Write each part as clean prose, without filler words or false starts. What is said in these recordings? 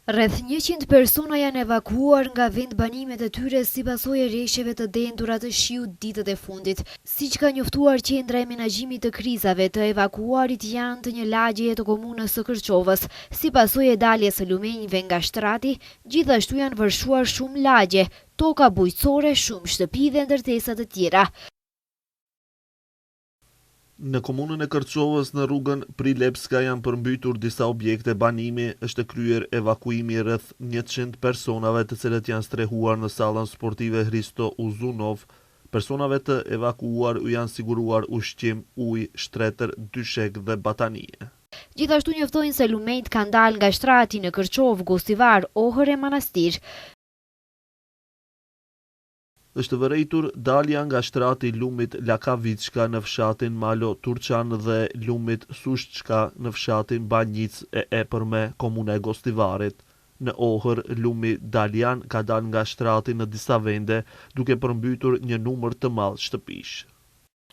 Rreth 100 persona janë evakuuar nga vend banimet e tyre si pasojë e rreshjeve të dendur të shiut ditët e fundit. Siç ka njoftuar Qendra e Menaxhimit të Krizave, të evakuarit janë të një lagjeje të komunës së Kërçovës. Si pasojë e daljes së lumenjve nga shtrati, gjithashtu janë vërshuar shumë lagje, toka bujqësore, shumë shtëpi dhe ndërtesa të tjera. Në komunën e Kërçovës në rrugën Prilepska janë përmbytur disa objekte banimi, është kryer evakuimi rreth 100 personave të cilët janë strehuar në sallën sportive Hristo Uzunov. Personave të evakuuar u janë siguruar ushqim, ujë, shtretër, dyshek dhe batanie. Gjithashtu njoftojnë se lumenjt kanë dalë nga shtrati në Kërçovë, Gostivar, Ohër e Manastir. Është vërejtur dalja nga shtrati lumit Lakavicka në fshatin Malo Turçan dhe lumit Sushçka në fshatin Banjic e Epërme, komuna e Gostivarit. Në Ohër, lumi Daljan ka dalë nga shtrati në disa vende, duke përmbytur një numër të madh shtëpish.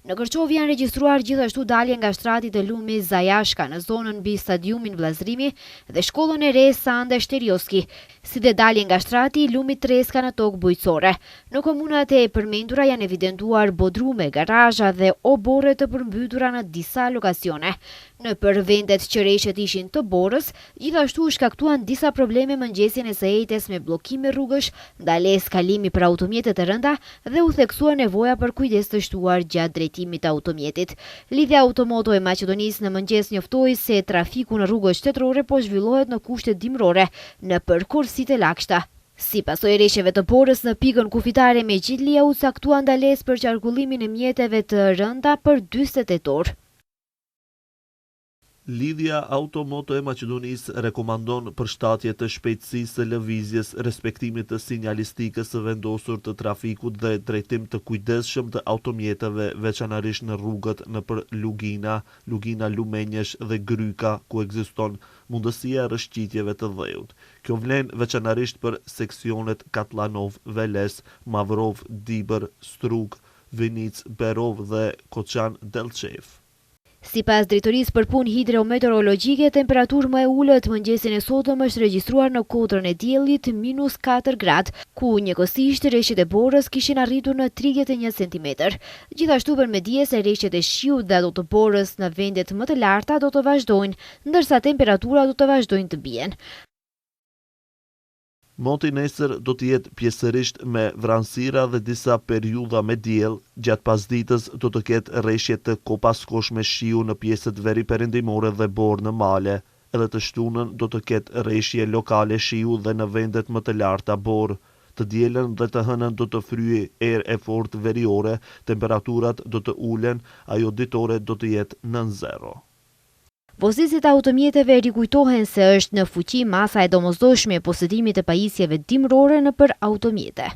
Në Kërçovë janë regjistruar gjithashtu dalje nga shtrati të lumit Zajashka në zonën mbi stadiumin Vllazërimi dhe shkollën e re Sande Shterioski, si dhe dalje nga shtrati i lumit Treska në tokë bujqësore. Në komunat e përmendura janë evidentuar bodrume, garazha dhe oborre të përmbytura në disa lokacione. Në për vendet që rreshtet ishin të borës, gjithashtu shkaktuan disa probleme mëngjesin e së ejtes me bllokime rrugësh, ndales kalimi për automjetet e rënda dhe u theksua nevoja për kujdes të shtuar gjatë drejtimit të automjetit. Lidhja Automoto e Maqedonisë në mëngjes njoftoi se trafiku në rrugët shtetërore po zhvillohet në kushte dimrore në përkursitë e lagshta. Si pasojë e rreshjeve të borës në pikën kufitare me Gjitlia u caktua ndalesë për qarkullimin e mjeteve të rënda për 48 orë. Lidhja Automoto e Maqedonisë rekomandon përshtatje të shpejtësisë së lëvizjes, respektimit të sinjalistikës së vendosur të trafikut dhe drejtim të kujdesshëm të automjeteve, veçanërisht në rrugët nëpër Lugina, Lugina Lumenjesh dhe Gryka, ku ekziston mundësia e rrëshqitjeve të dheut. Kjo vlen veçanërisht për seksionet Katlanov, Veles, Mavrov, Dibër, Strug, Vinic, Berov dhe Koçan Delçev. Sipas drejtorisë për punë hidrometeorologjike, temperaturë më e ulët mëngjesin e sotëm është regjistruar në Kotrën e Diellit -4 gradë, ku njëkohësisht rreshtet e borës kishin arritur në 31 cm. Gjithashtu përmedies e rreshtet e shiut dhe ato të borës në vendet më të larta do të vazhdojnë, ndërsa temperaturat do të vazhdojnë të bien. Moti nesër do të jetë pjesërisht me vranësira dhe disa periudha me diell. Gjatë pasditës do të ketë rreshje të kopaskoshme shiu në pjesët veriperëndimore dhe borë në male. Edhe të shtunën do të ketë rreshje lokale shiu dhe në vendet më të larta borë. Të dielën dhe të hënën do të fryejë erë e fortë veriore, temperaturat do të ulen, ajo ditore do të jetë nën zero. Vozësit e automjeteve rikujtohen se është në fuqi masa e domosdoshme e posedimit të pajisjeve dimrore nëpër automjete.